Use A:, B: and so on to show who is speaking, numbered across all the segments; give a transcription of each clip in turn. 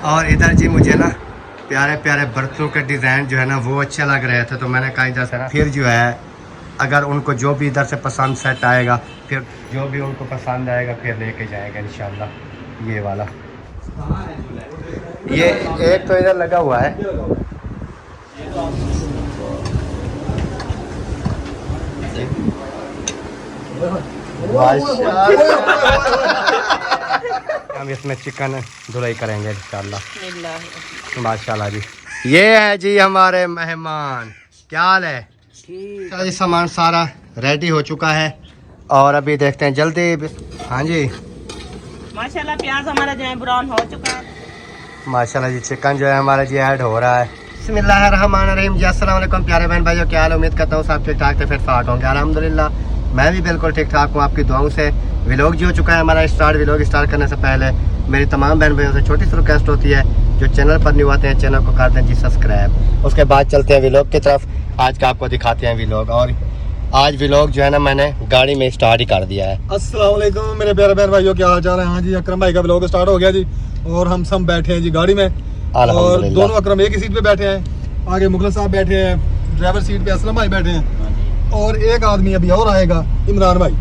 A: और इधर जी मुझे ना प्यारे प्यारे बर्तनों के डिज़ाइन जो है ना वो अच्छे लग रहे थे, तो मैंने कहा इधर से ना फिर जो है अगर उनको जो भी इधर से पसंद सेट आएगा, फिर जो भी उनको पसंद आएगा फिर लेके जाएगा इंशाल्लाह। ये वाला ये एक तो इधर लगा हुआ है, हम इसमें चिकन धुलाई करेंगे इंशाल्लाह। माशाल्लाह जी। ये है जी हमारे मेहमान, क्या हाल है? चलो जी, सामान सारा रेडी हो चुका है और अभी देखते हैं जल्दी। हाँ जी
B: माशाल्लाह प्याज हमारा जो है ब्राउन हो चुका है।
A: माशाल्लाह जी, चिकन जो है हमारा जी ऐड हो रहा है। बिस्मिल्लाहिर्रहमानिर्रहीम जी, अस्सलाम वालेकुम प्यारे बहन भाइयों, क्या हाल? उम्मीद करता हूँ सब ठीक ठाक थे, फिर फाट होंगे। अल्हम्दुलिल्लाह मैं भी बिल्कुल ठीक ठाक हूँ, आपकी दुआओं से। व्लॉग जी हो चुका है हमारा स्टार्ट। व्लॉग स्टार्ट करने से पहले मेरी तमाम बहन भाइयों से छोटी सी रिक्वेस्ट होती है, जो चैनल पर न्यू आते हैं चैनल को कर दें जी सब्सक्राइब। उसके बाद चलते हैं व्लॉग की तरफ। आज का आपको दिखाते हैं व्लॉग, और आज व्लॉग जो है ना मैंने गाड़ी में स्टार्ट ही कर दिया है।
C: अस्सलाम वालेकुम मेरे प्यारे बहन भाइयों, क्या हाल चाल है? हाँ जी, अकरम भाई का व्लॉग स्टार्ट हो गया जी, और हम सब बैठे हैं जी गाड़ी में, और दोनों अकरम एक ही सीट पे बैठे हैं। आगे मुगल साहब बैठे हैं, ड्राइवर सीट पे असलम भाई बैठे हैं, और एक आदमी अभी और आएगा, इमरान भाई।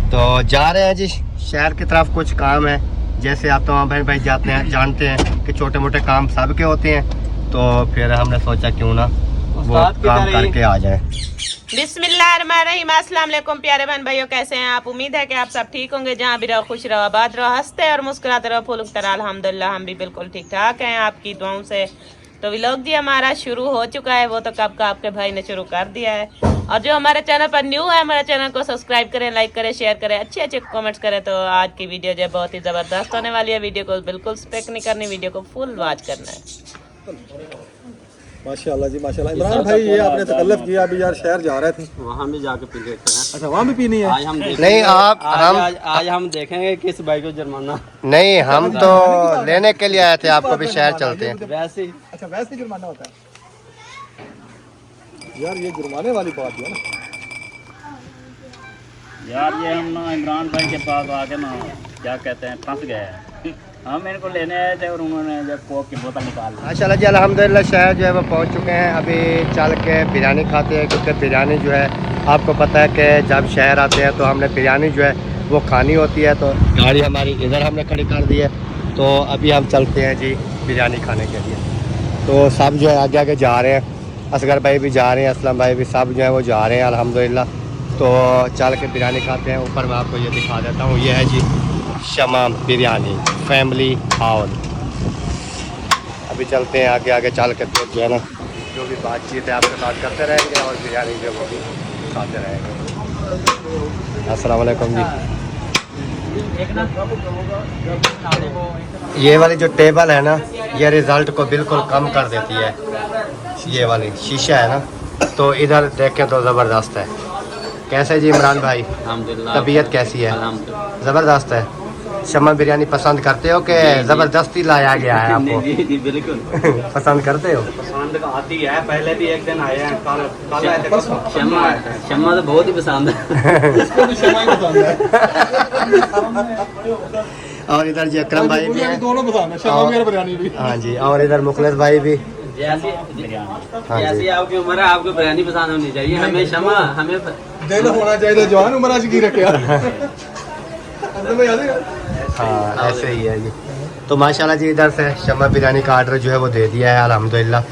A: तो जा रहे हैं जी शहर की तरफ, कुछ काम है। जैसे आप तमाम बहन भाई जाते हैं जानते हैं कि छोटे मोटे काम सबके होते हैं, तो फिर हमने सोचा क्यों ना वो काम करके आ जाए।
B: बिस्मिल्लाहिर्रहमानिर्रहीम, अस्सलाम वालेकुम प्यारे बहन भाइयों, कैसे हैं आप? उम्मीद है कि आप सब ठीक होंगे। जहाँ भी रहो खुश रहो, आबाद रहो, हंसते और मुस्कुराते रहो, फूल तरह। अल्हम्दुलिल्लाह हम भी बिल्कुल ठीक ठाक हैं आपकी दुआओं से। तो व्लॉग जी हमारा शुरू हो चुका है, वो तो कब का आपके भाई ने शुरू कर दिया है। और जो हमारे चैनल पर न्यू है, हमारे चैनल को सब्सक्राइब करें, लाइक करें, शेयर करें, अच्छे अच्छे कमेंट्स करें। तो आज की वीडियो जो बहुत ही ज़बरदस्त होने वाली है। वीडियो को बिल्कुल स्किप नहीं करनी, वीडियो को फुल वॉच करना है।
C: माशाल्लाह जी माशाल्लाह। इमरान भाई ये आपने तकल्लुफ़ किया, अभी यार शहर जा रहे थे,
D: वहाँ भी जाके पी लेते हैं।
C: अच्छा वहाँ भी पीनी है?
D: आज हम
A: नहीं आप
D: आज हम देखेंगे किस भाई को जुर्माना।
A: नहीं, हम तो लेने के लिए आए थे, आपको भी शहर चलते हैं।
D: वैसे ही
C: अच्छा वैसे जुर्माना होता है यार, ये जुर्माने वाली बात है ना
E: यार। ये हम ना इमरान भाई के पास आके ना क्या कहते हैं फंस गए हैं। हम इनको लेने आए थे और उन्होंने जब कोक की बोतल निकाल ली।
A: माशाल्लाह जी, अल्हम्दुलिल्लाह शहर जो है वो पहुंच चुके हैं। अभी चल के बिरयानी खाते हैं, क्योंकि बिरयानी जो है आपको पता है कि जब शहर आते हैं तो हमने बिरयानी जो है वो खानी होती है। तो गाड़ी हमारी इधर हमने खड़ी कर दी है, तो अभी हम चलते हैं जी बिरयानी खाने के लिए। तो सब जो है आगे आगे जा रहे हैं, असगर भाई भी जा रहे हैं, असलम भाई भी, सब जो है वो जा रहे हैं अल्हम्दुलिल्लाह। तो चल के बिरयानी खाते हैं। ऊपर मैं आपको ये दिखा देता हूँ, ये है जी शमा बिरयानी फैमिली हॉल। अभी चलते हैं आगे आगे, चल के जो है ना जो भी बातचीत है आपके साथ करते रहेंगे, और बिरयानी जो वो भी खाते रहेंगे। अस्सलाम वालेकुम जी। ये वाली जो टेबल है ना, ये रिज़ल्ट को बिल्कुल कम कर देती है। ये वाली शीशा है ना, तो इधर देखें तो ज़बरदस्त है। कैसे जी इमरान भाई, तबीयत कैसी है? ज़बरदस्त है। शमा बिरयानी पसंद करते हो कि ज़बरदस्ती लाया गया है आपको?
D: जी बिल्कुल
A: पसंद करते हो?
D: पसंद का आती है, पहले भी एक दिन आए हैं, शम्मा तो बहुत ही पसंद है।
C: इसको भी शमा ही पसंद है।
A: और इधर जी अकरम भाई भी हैं,
C: दोनों पसंद है, शमा मेरा बिरयानी भी।
A: हाँ जी, और इधर मुखलिस भाई भी।
D: जैसी
A: हाँ जी,
D: जैसी आपकी उम्र है, आपको बिरयानी पसंद होनी चाहिए। हमें शमा हमें
C: दिल होना चाहिए जवान उम्र की रखे।
A: हाँ ऐसे ही है जी। तो माशाल्लाह जी, इधर से शमा बिरयानी का आर्डर जो है वो दे दिया है अल्हम्दुलिल्लाह।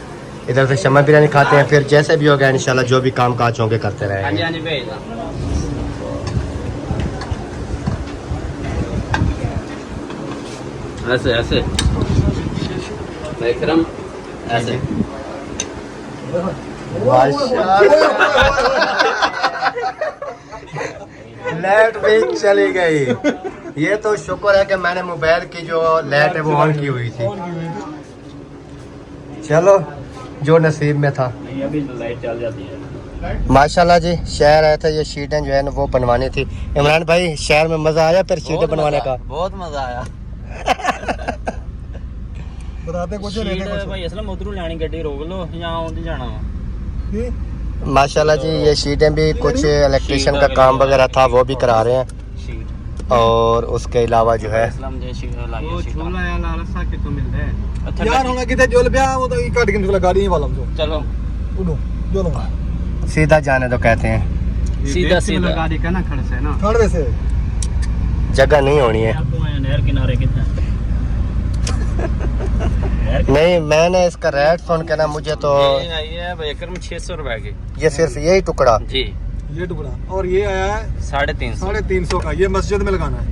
A: इधर से शमा बिरयानी खाते हैं, फिर जैसे भी होगा इंशाल्लाह जो भी काम काज होंगे करते रहेंगे।
D: ऐसे ऐसे विक्रम ऐसे
A: लाइट भी चली गई। ये तो शुक्र है कि मैंने मोबाइल की जो लाइट है वो ऑन की हुई थी। चलो जो नसीब में था।
E: नहीं अभी लाइट चल जाती है।
A: माशाल्लाह जी, शहर आए थे, ये शीटें जो है ना वो बनवानी थी। इमरान भाई शहर में मजा आया फिर शीटें बनवाने का?
D: बहुत मजा आया।
C: बताते कुछ
E: भाई असलम उधरों लानी गड्डी रोक लो, यहाँ आउंदी जाना वा।
A: माशाल्लाह जी, ये शीटें भी कुछ इलेक्ट्रिशियन का काम वगैरह था वो भी करा रहे हैं। और उसके अलावा जो है
E: इस्लाम जैसी लाइए
D: वो झूला या लालसा के तो मिलते हैं।
E: अच्छा
C: यार होना कितने जोल पे वो तो काट के निकला गाड़ी वाला जो
E: चलो
C: उठो जो लो
A: सीधा जाने तो कहते हैं,
E: सीधा सीधा
D: गाड़ी का ना खड़ से ना
C: खड़े से
A: जगह नहीं होनी है।
E: नहर किनारे कितना
A: नहीं, मैंने इसका रेट सुन के ना मुझे तो
E: ये भाई एकड़ में 600 रुपए की
A: ये सिर्फ यही टुकड़ा
E: जी,
C: ये टुकड़ा और ये आया है
E: 350
C: 350 का। ये मस्जिद में लगाना है।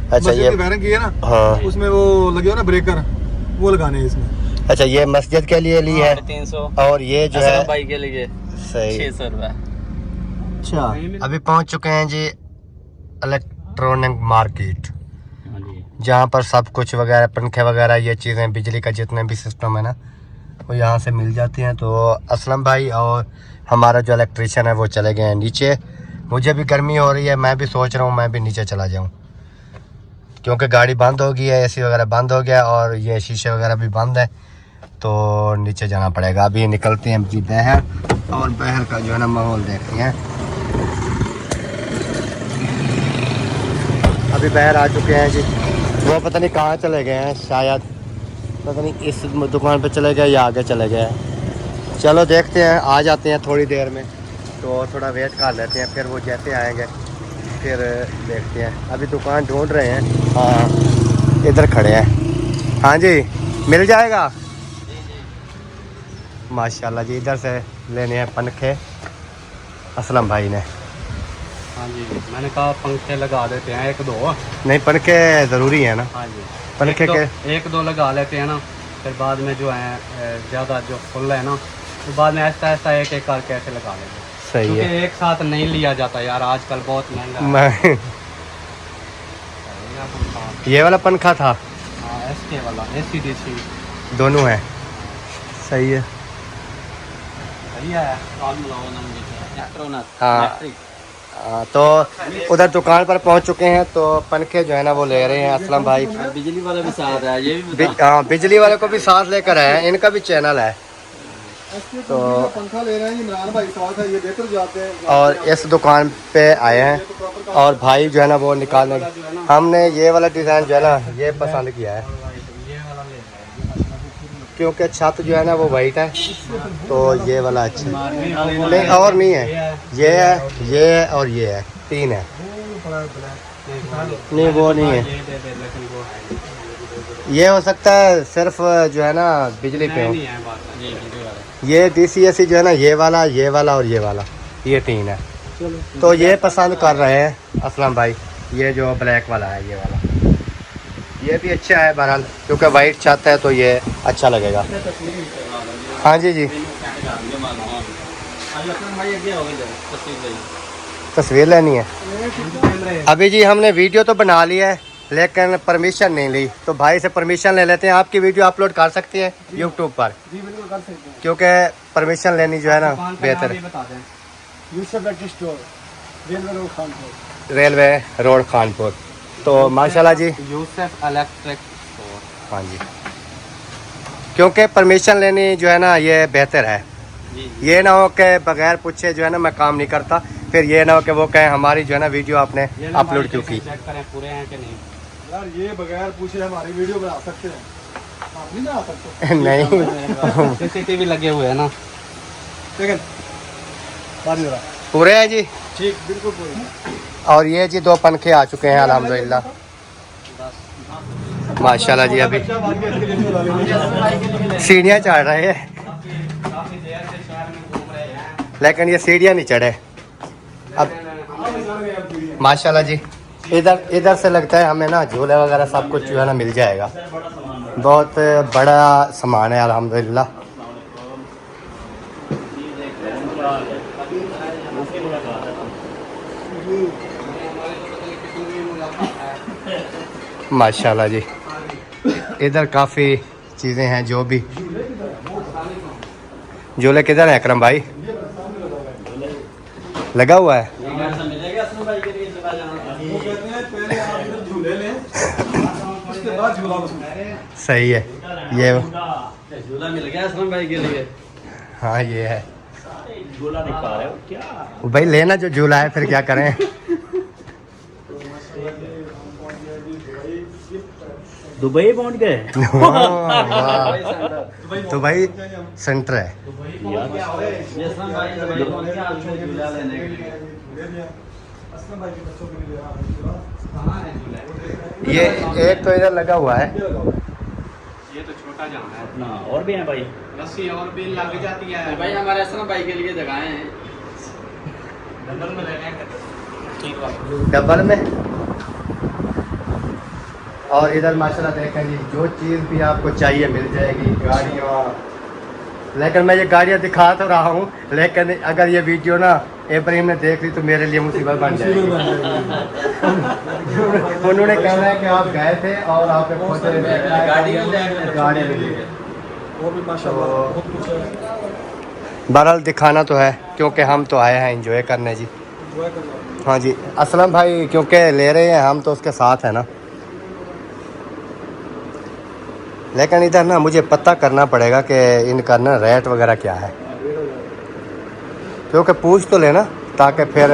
A: अच्छा
C: मस्जिद
A: ये
C: की वायरिंग की है ना,
A: हाँ
C: उसमें वो लगे हो ना ब्रेकर, वो लगाने हैं इसमें।
A: अच्छा ये मस्जिद के लिए ली है
E: 350
A: और ये जो है
E: भाई के लिए
A: सही।
E: 600 रुपए।
A: अच्छा अभी पहुंच चुके हैं जी इलेक्ट्रॉनिक मार्केट,
E: हाँ जी
A: जहाँ पर सब कुछ वगैरह पंखे वगैरह ये चीज़ें बिजली का जितने भी सिस्टम है ना वो यहाँ से मिल जाती हैं। तो असलम भाई और हमारा जो इलेक्ट्रिशियन है वो चले गए हैं नीचे। मुझे भी गर्मी हो रही है, मैं भी सोच रहा हूँ मैं भी नीचे चला जाऊँ, क्योंकि गाड़ी बंद हो गई है, एसी वगैरह बंद हो गया और ये शीशे वगैरह भी बंद है, तो नीचे जाना पड़ेगा। अभी निकलते हैं जी बहर, और बहर का जो है ना माहौल देखते हैं। अभी बहर आ चुके हैं जी, वो पता नहीं कहाँ चले गए हैं, शायद पता नहीं इस दुकान पे चले गए या आगे चले गए हैं। चलो देखते हैं, आ जाते हैं थोड़ी देर में, तो थोड़ा वेट कर लेते हैं, फिर वो जैसे आएंगे फिर देखते हैं। अभी दुकान ढूंढ रहे हैं, हाँ इधर खड़े हैं। हाँ जी मिल जाएगा माशाल्लाह जी। इधर से लेने हैं पंखे असलम भाई ने।
D: हाँ जी, मैंने कहा पंखे लगा देते हैं 1-2।
A: नहीं पंखे ज़रूरी है ना,
D: हाँ जी,
A: पंखे के
D: 1-2 लगा लेते हैं ना, फिर बाद में जो है ज़्यादा जो फुल है ना, तो बाद में ऐसा ऐसा एक एक करके ऐसे लगा लेते हैं।
A: सही
D: क्योंकि
A: है।
D: एक साथ नहीं लिया जाता यार, आजकल बहुत महंगा है।
A: मैं ये वाला पंखा था,
D: हाँ SK वाला ACDC
A: दोनों है, सही है।
D: सही है।
A: हाँ तो उधर दुकान पर पहुंच चुके हैं, तो पंखे जो है ना वो ले रहे हैं असलम भाई।
E: बिजली वाला भी साथ है, ये भी
A: हाँ बिजली वाले को भी साथ लेकर आए हैं, इनका भी चैनल है।
C: तो पंखा ले रहे हैं इमरान भाई साथ है, ये बेहतर जाते हैं।
A: और इस दुकान पे आए हैं और भाई जो है ना वो निकालने, हमने ये वाला डिज़ाइन जो है ना ये पसंद किया है, क्योंकि छत जो है ना वो वाइट है, तो ये वाला अच्छा है। नहीं और नहीं है, ये है, ये है और ये है, 3 है। नहीं वो नहीं है, ये हो सकता है सिर्फ जो है ना बिजली पे हो। ये DCSC जो है ना ये वाला और ये वाला, ये 3 है। तो ये पसंद कर रहे हैं असलम भाई, ये जो ब्लैक वाला है ये वाला, ये भी अच्छा है बहरहाल, क्योंकि वाइट छत है तो ये अच्छा लगेगा। हाँ जी जी तस्वीर लेनी है। अभी जी हमने वीडियो तो बना ली है लेकिन परमिशन नहीं ली, तो भाई से परमिशन ले लेते हैं। आपकी वीडियो अपलोड कर सकती हैं यूट्यूब पर,
C: जी बिल्कुल कर सकते हैं।
A: क्योंकि परमिशन लेनी जो है ना बेहतर है।
C: Yusuf electric store, railway road Khanpur.
A: Railway road Khanpur. तो माशाल्लाह जी
D: यूसुफ इलेक्ट्रिक स्टोर।
A: हाँ जी, क्योंकि परमिशन लेनी जो है ना ये बेहतर है। ये ना हो कि बगैर पूछे जो है ना मैं काम नहीं करता, फिर ये ना हो कि वो कहें हमारी जो है ना वीडियो आपने अपलोड क्यों की।
D: चेक करें पूरे हैं कि नहीं।
C: यार ये बगैर पूछे हमारी वीडियो बना सकते हैं, आप नहीं बना सकते।
A: नहीं
D: CCTV लगे हुए हैं ना।
C: लेकिन बारी जरा
A: पूरे हैं जी।
C: ठीक बिल्कुल पूरी।
A: और ये जी 2 पंखे आ चुके हैं अल्हम्दुलिल्लाह माशाल्लाह जी। अभी सीढ़ियाँ चढ़ रहे हैं, लेकिन ये सीढ़ियाँ नहीं चढ़े अब माशाल्लाह जी। इधर से लगता है हमें ना झूले वगैरह सब कुछ जो है ना मिल जाएगा। बहुत बड़ा सामान है अल्हम्दुलिल्लाह। माशाल्लाह जी, इधर काफ़ी चीज़ें हैं जो भी। झूले किधर है अकरम भाई? लगा हुआ है। सही है ये
E: झूला मिल गया असलम भाई के लिए।
A: हाँ ये है
E: झूला दिखा रहे हो क्या?
A: भाई, लेना जो झूला है फिर क्या करें।
E: दुबई पहुंच गए।
A: तो भाई सेंटर है। ये एक तो इधर लगा हुआ है,
D: ये तो छोटा जाना है
E: अपना, और भी है भाई
D: रस्सी और भी लग जाती है भाई। हमारे असलम भाई के लिए जगह हैं डबल में लेने हैं, ठीक है
A: डबल में। और इधर माशाल्लाह देखें जी, जो चीज़ भी आपको चाहिए मिल जाएगी। गाड़ियाँ, लेकिन मैं ये गाड़ियाँ दिखा तो रहा हूँ, लेकिन अगर ये वीडियो ना इब्राहिम ने देख ली तो मेरे लिए मुसीबत बन जाएगी। उन्होंने कहना है कि आप गए थे और आपने खुद गाड़ी मिली है।
C: वो भी माशाल्लाह बहुत कुछ है।
A: बहरहाल दिखाना तो है, क्योंकि हम तो आए हैं एंजॉय करने जी।
C: एंजॉय कर रहा हूं।
A: हाँ जी, असलम भाई क्योंकि ले रहे हैं हम तो उसके साथ है ना, लेकिन इधर ना मुझे पता करना पड़ेगा कि इनका ना रेट वगैरह क्या है, क्योंकि पूछ तो लेना, ताकि फिर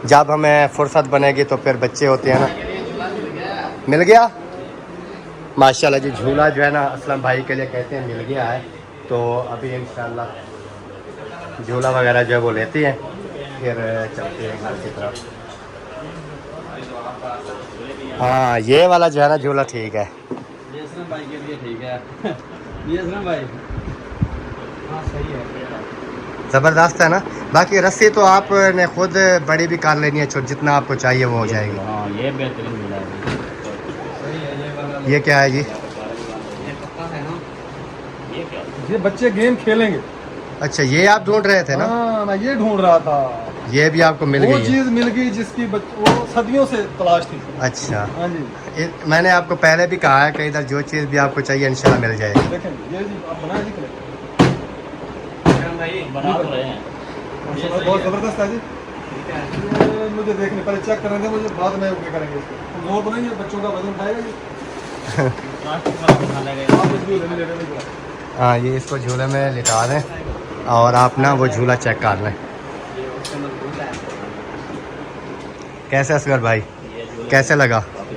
A: जब हमें फुर्सत बनेगी तो फिर बच्चे होते हैं ना। मिल गया माशाल्लाह जी, झूला जो है ना असलम भाई के लिए कहते हैं मिल गया है। तो अभी इंशाल्लाह झूला वगैरह जो है वो लेते हैं, फिर चलते हैं घर की तरफ। हाँ ये वाला जो है ना झूला ठीक है,
D: ये असलम भाई के लिए ठीक है। ये असलम भाई हाँ सही है,
A: ज़बरदस्त है ना। बाकी रस्सी तो आपने खुद बड़ी भी कर लेनी है, छोटी जितना आपको चाहिए वो हो जाएगी।
E: हाँ ये बेहतरीन मिला है।
D: सही है ये वाला।
A: ये क्या है जी?
D: ये पक्का है ना,
E: ये क्या
C: ये बच्चे गेम खेलेंगे।
A: अच्छा ये आप ढूंढ रहे थे ना?
C: हाँ मैं ये ढूंढ रहा था,
A: ये भी आपको मिल
C: वो
A: गई है?
C: चीज मिल गई जिसकी वो सदियों से तलाश थी।
A: अच्छा,
C: हाँ जी
A: मैंने आपको पहले भी कहा है कि इधर जो चीज़ भी आपको चाहिए इंशाल्लाह मिल जाएगी।
C: देखें, ये जी आप बनाए जी कलेक्ट।
D: भाई
E: बना तो रहे हैं।
C: माशाल्लाह बहुत ज़बरदस्त है जी। ये मुझे देखने पहले चेक करने दें, मुझे बाद में ओके करेंगे इसको। जोर तो नहीं है, बच्चों का वजन उठाएगा जी।
E: प्लास्टिक वाला बना लेगा।
C: आप इसको लेने ले रहे हैं।
A: हाँ ये इसको झूले में लिटा दें और आप ना वो झूला चेक कर लें। कैसे असगर भाई,
E: ये झूला
A: कैसे लगा?
E: काफी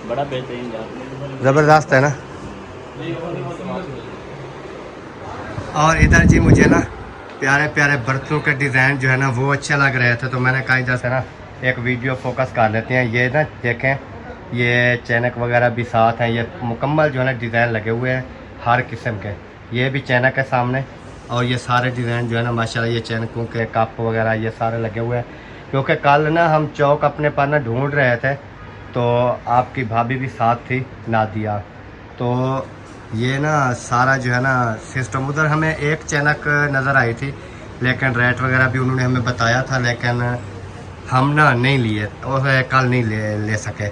E: बड़ा बेहतरीन जाता
A: ज़बरदस्त है ना। और इधर जी मुझे ना प्यारे प्यारे बर्तनों के डिज़ाइन जो है ना वो अच्छे लग रहे थे, तो मैंने कहा इधर से ना एक वीडियो फोकस कर लेते हैं। ये ना देखें, ये चैनक वगैरह भी साथ हैं, ये मुकम्मल जो है ना डिज़ाइन लगे हुए हैं हर किस्म के। ये भी चैनक है सामने, और ये सारे डिज़ाइन जो है ना माशाल्लाह ये चैनकों के कप वगैरह ये सारे लगे हुए हैं। क्योंकि कल ना हम चौक अपने पर ना ढूंढ रहे थे, तो आपकी भाभी भी साथ थी नादिया, तो ये ना सारा जो है ना सिस्टम, उधर हमें एक चैनक नज़र आई थी, लेकिन रेट वगैरह भी उन्होंने हमें बताया था, लेकिन हम ना नहीं लिए और कल नहीं ले सके।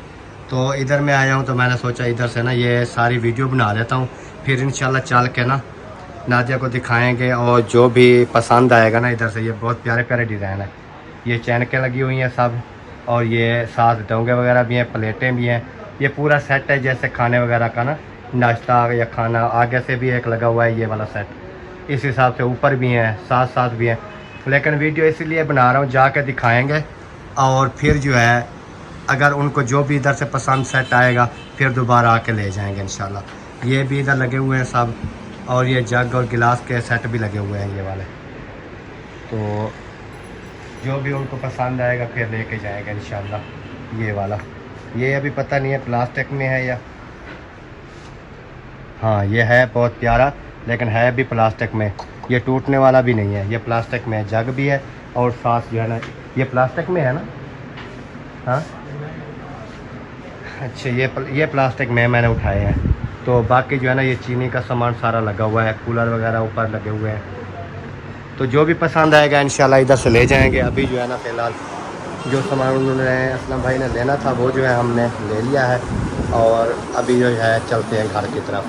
A: तो इधर मैं आया हूँ, तो मैंने सोचा इधर से ना ये सारी वीडियो बना लेता हूँ, फिर इंशाल्लाह चल के ना नादिया को दिखाएंगे, और जो भी पसंद आएगा ना इधर से। ये बहुत प्यारे प्यारे डिज़ाइन है, ये चैनकें लगी हुई हैं सब, और ये साथ डोंगे वगैरह भी हैं, प्लेटें भी हैं। ये पूरा सेट है जैसे खाने वगैरह का ना, नाश्ता या खाना। आगे से भी एक लगा हुआ है ये वाला सेट, इस हिसाब से ऊपर भी हैं, साथ साथ भी हैं। लेकिन वीडियो इसीलिए बना रहा हूँ, जाके दिखाएंगे, और फिर जो है अगर उनको जो भी इधर से पसंद सेट आएगा फिर दोबारा आके ले जाएंगे इंशाल्लाह। ये भी इधर लगे हुए हैं सब, और ये जग और गिलास के सेट भी लगे हुए हैं ये वाले। तो जो भी उनको पसंद आएगा फिर लेके जाएंगे इंशाल्लाह। ये वाला, ये अभी पता नहीं है प्लास्टिक में है या, हाँ ये है बहुत प्यारा, लेकिन है भी प्लास्टिक में, ये टूटने वाला भी नहीं है, ये प्लास्टिक में है। जग भी है और साथ जो है ना ये प्लास्टिक में है ना। हाँ अच्छा, ये प्लास्टिक में मैंने उठाए हैं। तो बाकी जो है ना ये चीनी का सामान सारा लगा हुआ है, कूलर वगैरह ऊपर लगे हुए हैं। तो जो भी पसंद आएगा इंशाल्लाह इधर से ले जाएंगे। अभी जो है ना फ़िलहाल जो सामान उन्होंने असलम भाई ने लेना था वो जो है हमने ले लिया है, और अभी जो है चलते हैं घर की तरफ।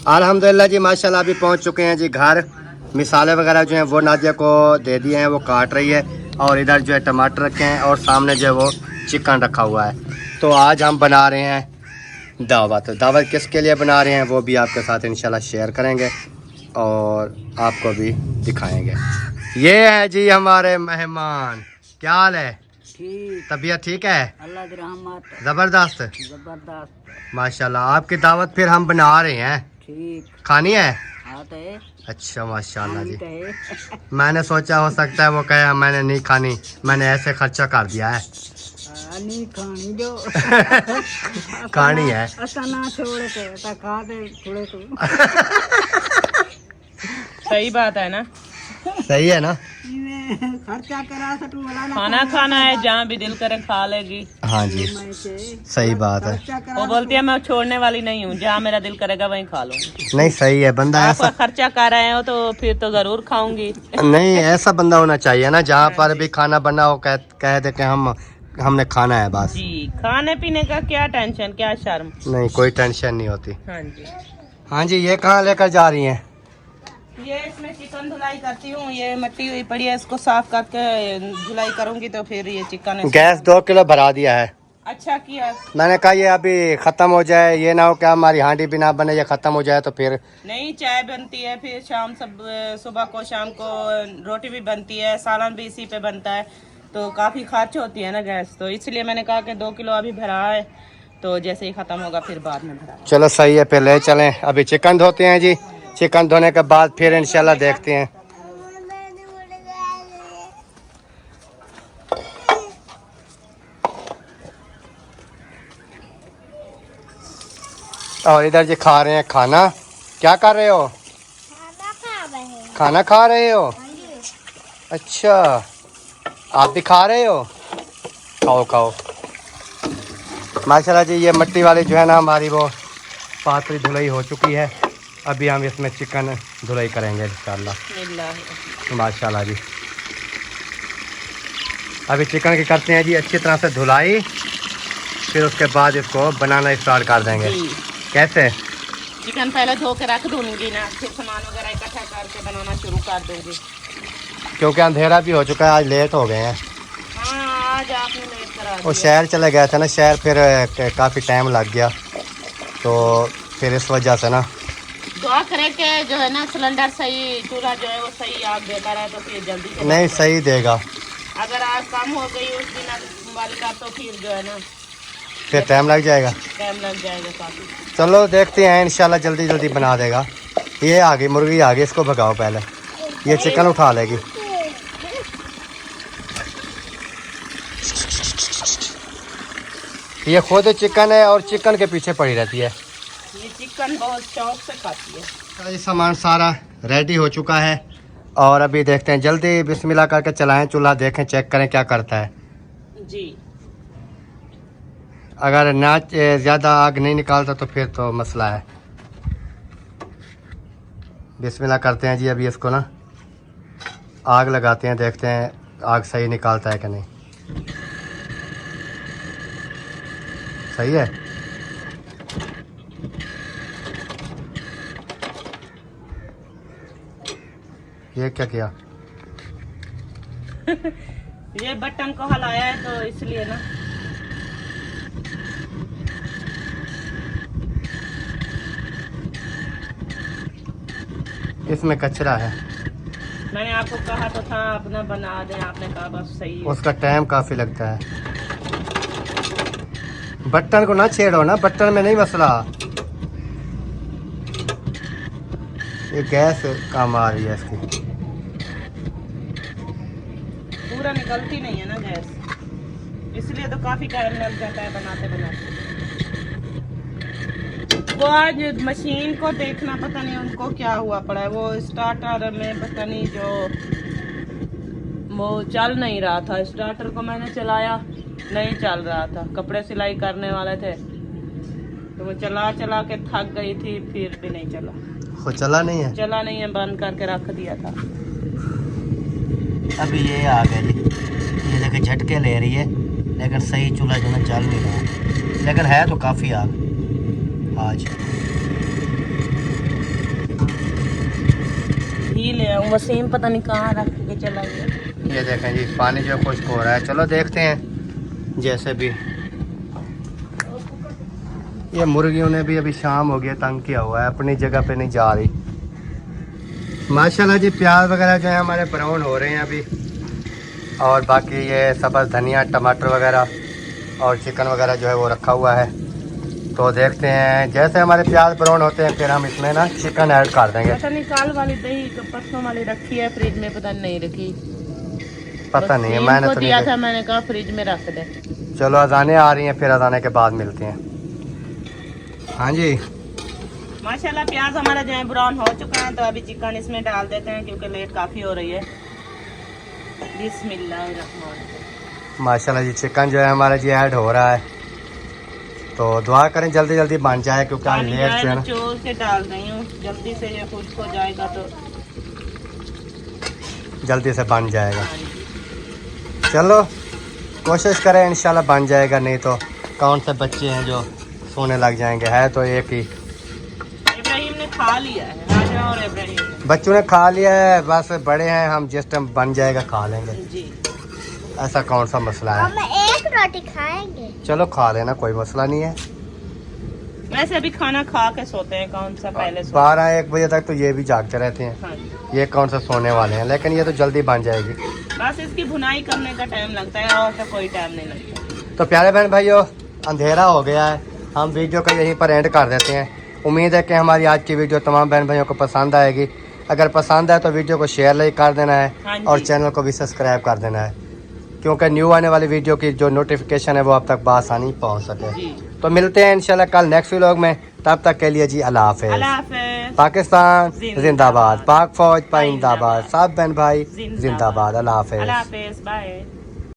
A: अल्हम्दुलिल्लाह जी माशाल्लाह अभी पहुंच चुके हैं जी घर। मिसाले वगैरह जो हैं वो नादिया को दे दिए हैं, वो काट रही है, और इधर जो है टमाटर रखे हैं, और सामने जो है वो चिकन रखा हुआ है। तो आज हम बना रहे हैं दावत। दावत किसके लिए बना रहे हैं वो भी आपके साथ इंशाल्लाह शेयर करेंगे, और आपको भी दिखाएंगे। ये है जी हमारे मेहमान, क्या हाल है?
F: ठीक,
A: तबीयत ठीक है?
F: अल्लाह की रहमत,
A: जबरदस्त।
F: जबरदस्त।
A: माशाल्लाह, आपकी दावत फिर हम बना रहे हैं,
F: ठीक,
A: खानी है?
F: आते है,
A: अच्छा माशाल्लाह जी।
F: है।
A: मैंने सोचा हो सकता है वो कहे मैंने नहीं खानी, मैंने ऐसे खर्चा कर दिया है।
F: नहीं खानी जो
A: खानी है।
F: असा ना छोड़ के ता खा दे थोड़े तो।
B: सही बात है ना,
A: सही है ना?
F: खर्चा करा सकूं वाला ना
B: खाना खाना है, जहाँ भी दिल करे खा लेगी।
A: हाँ जी, सही बात है।
B: वो बोलती है मैं छोड़ने वाली नहीं हूँ, जहाँ मेरा दिल करेगा वहीं खा लूंगी।
A: नहीं सही है, बंदा
B: आप
A: ऐसा
B: खर्चा कर रहे हो तो फिर तो जरूर खाऊंगी।
A: नहीं, ऐसा बंदा होना चाहिए ना जहाँ पर भी खाना बना हो कह दे कि हमने खाना है बस।
B: जी, खाने पीने का क्या टेंशन, क्या शर्म।
A: नहीं, कोई टेंशन नहीं होती।
B: हाँ जी,
A: हाँ जी, ये कहाँ लेकर जा रही हैं?
B: ये इसमें चिकन धुलाई करती हूँ, ये मट्टी हुई पड़ी है, इसको साफ करके धुलाई करूंगी तो फिर ये चिकन
A: गैस 2 किलो भरा दिया है।
B: अच्छा किया।
A: मैंने कहा ये अभी खत्म हो जाए, ये ना हो कि हमारी हांडी भी ना बने, ये खत्म हो जाए तो फिर।
B: नहीं, चाय बनती है, फिर शाम सुबह को शाम को रोटी भी बनती है, सालन भी इसी पे बनता है, तो काफ़ी खर्च होती है ना गैस, तो इसलिए मैंने कहा कि 2 किलो अभी भरा है, तो जैसे ही ख़त्म होगा फिर बाद में भरा।
A: चलो सही है, फिर ले चलें। अभी चिकन धोते हैं जी, चिकन धोने के बाद फिर इंशाल्लाह देखते हैं। और इधर जी खा रहे हैं खाना। क्या कर रहे हो? खाना खा रहे हो? अच्छा, आप भी खा रहे हो? खाओ खाओ। माशाल्लाह जी, ये मट्टी वाली जो है ना हमारी, वो पात्री धुलाई हो चुकी है। अभी हम इसमें चिकन धुलाई करेंगे इंशाल्लाह। माशाल्लाह जी, अभी चिकन की करते हैं जी अच्छी तरह से धुलाई, फिर उसके बाद इसको बनाना स्टार्ट कर देंगे। कैसे?
B: चिकन पहले धो के रख दूंगी ना, फिर सामान वगैरह इकट्ठा करके बनाना शुरू कर दूंगी,
A: क्योंकि अंधेरा भी हो चुका है, आज लेट हो गए हैं।
B: हाँ, आज आपने लेट करा
A: वो
B: दिया।
A: शहर चले गए थे ना, शहर फिर काफ़ी टाइम लग गया, तो फिर इस वजह से ना।
B: दुआ करें कि जो है ना सिलेंडर सही, चूल्हा जो है वो सही आग देता रहे, तो फिर जल्दी से
A: नहीं, सही देगा।
B: अगर आग कम हो गई उस दिन वाली का, तो फिर जो है ना
A: फिर टाइम लग जाएगा।
B: टाइम लग जाएगा काफ़ी।
A: चलो देखते हैं, इंशाल्लाह जल्दी जल्दी बना देगा। ये आ गई मुर्गी, आ गई, इसको भगाओ पहले, ये चिकन उठा लेगी। ये खुद चिकन है और चिकन के पीछे पड़ी रहती है।
B: ये चिकन बहुत शौक से खाती है।
A: ये सामान सारा रेडी हो चुका है और अभी देखते हैं, जल्दी बिस्मिल्लाह करके चलाएं चूल्हा, देखें चेक करें क्या करता है।
B: जी,
A: अगर ना ज़्यादा आग नहीं निकालता तो फिर तो मसला है। बिस्मिल्लाह करते हैं जी, अभी इसको ना आग लगाते हैं, देखते हैं आग सही निकालता है कि नहीं। सही है। ये क्या किया?
B: ये बटन को हिलाया है तो इसलिए ना।
A: इसमें कचरा है।
B: मैंने आपको कहा तो था अपना बना दें, आपने कहा बस सही है।
A: उसका टाइम काफ़ी लगता है। बटन को ना छेड़ो ना, बटन में नहीं मसला। ये गैस काम आ रही है इसकी।
B: पूरा निकलती नहीं है ना गैस, इसलिए तो काफ़ी टाइम लग जाता है बनाते बनाते। वो आज मशीन को देखना, पता नहीं उनको क्या हुआ पड़ा है, वो स्टार्टर में पता नहीं जो वो चल नहीं रहा था। स्टार्टर को मैंने चलाया, नहीं चल रहा था। कपड़े सिलाई करने वाले थे तो वो चला चला के थक गई थी, फिर भी नहीं चला।
A: वो चला नहीं है?
B: चला नहीं है, बंद करके रख दिया था।
A: अभी ये आ गई, ये देखिए झटके ले रही है, लेकिन सही चूल्हा जो ना चल नहीं रहा, लेकिन है तो काफ़ी आग आज।
B: ही ले आऊं, वसीम पता नहीं कहाँ रख के चला गया।
A: ये देखें जी, पानी जो खुश्क हो रहा है। चलो देखते हैं जैसे भी। ये मुर्गियों ने भी अभी शाम हो गया, तंग किया हुआ है, अपनी जगह पे नहीं जा रही। माशाल्लाह जी, प्याज वगैरह जो है हमारे ब्राउन हो रहे हैं अभी। और बाकी ये सब्ज़ धनिया टमाटर वगैरह और चिकन वगैरह जो है वो रखा हुआ है। तो देखते हैं जैसे हमारे प्याज ब्राउन होते हैं फिर हम इसमें ना चिकन ऐड कर देंगे।
B: पता नहीं काल वाली दही परसों वाली रखी है फ्रिज में, पता नहीं रखी,
A: पता नहीं है, मैंने तो
B: दिया
A: नहीं
B: था, मैंने कहा फ्रिज में रख दे।
A: चलो अजाने आ रही हैं, फिर अजाने के बाद मिलते हैं। हाँ जी
B: माशाल्लाह प्याज हमारा जो है ब्राउन हो चुका है, तो अभी चिकन इसमें डाल देते हैं क्योंकि लेट काफ़ी हो रही है। बिस्मिल्लाहिर्रहमानिर्रहीम।
A: माशाल्लाह जी चिकन जो है हमारा जी ऐड हो रहा है, तो दुआ करें जल्दी जल्दी बन जाए क्योंकि आज लेट जो है ना।
B: निचोड़ के डाल रही हूँ, जल्दी से ये खुश्क हो जाएगा तो
A: जल्दी से बन जाएगा। चलो कोशिश करें इंशाल्लाह बन जाएगा, नहीं तो कौन से बच्चे हैं जो सोने लग जाएंगे। है तो एक ही,
B: इब्राहिम ने खा लिया है, राजा और इब्राहिम ने।
A: बच्चों ने खा लिया है, बस बड़े हैं हम, जिस टाइम बन जाएगा खा लेंगे।
B: जी
A: ऐसा कौन सा मसला है।
G: हम एक रोटी खाएंगे।
A: चलो खा लेना, कोई मसला नहीं है।
B: वैसे अभी खाना खा के सोते हैं, कौन सा पहले सोते
A: 12-1 बजे तक तो ये भी जागते रहते हैं।
B: हैं। हाँ जी।
A: ये कौन सा सोने वाले हैं, लेकिन ये तो जल्दी बन जाएगी।
B: बस इसकी भुनाई करने का टाइम लगता है और तो कोई टाइम नहीं लगता।
A: तो प्यारे बहन भाइयों अंधेरा हो गया है, हम वीडियो को यहीं पर एंड कर देते हैं। उम्मीद है कि हमारी आज की वीडियो तमाम बहन भाइयों को पसंद आएगी। अगर पसंद आए तो वीडियो को शेयर लाइक कर देना है
B: हाँ जी।
A: और चैनल को भी सब्सक्राइब कर देना है, क्योंकि न्यू आने वाली वीडियो की जो नोटिफिकेशन है वो आप तक बआसानी पहुंच सके।
B: जी
A: तो मिलते हैं इंशाल्लाह कल नेक्स्ट व्लॉग में, तब तक के लिए जी अल्लाह हाफिज़।
B: अल्लाह हाफ़िज़।
A: पाकिस्तान जिंदाबाद, पाक फौज पाइंदाबाद,
B: जिंदाबाद।
A: सब बहन भाई
B: जिंदाबाद।
A: जिंदाबाद। अल्लाह हाफिज़।
B: अल्लाह हाफ़िज़, बाय।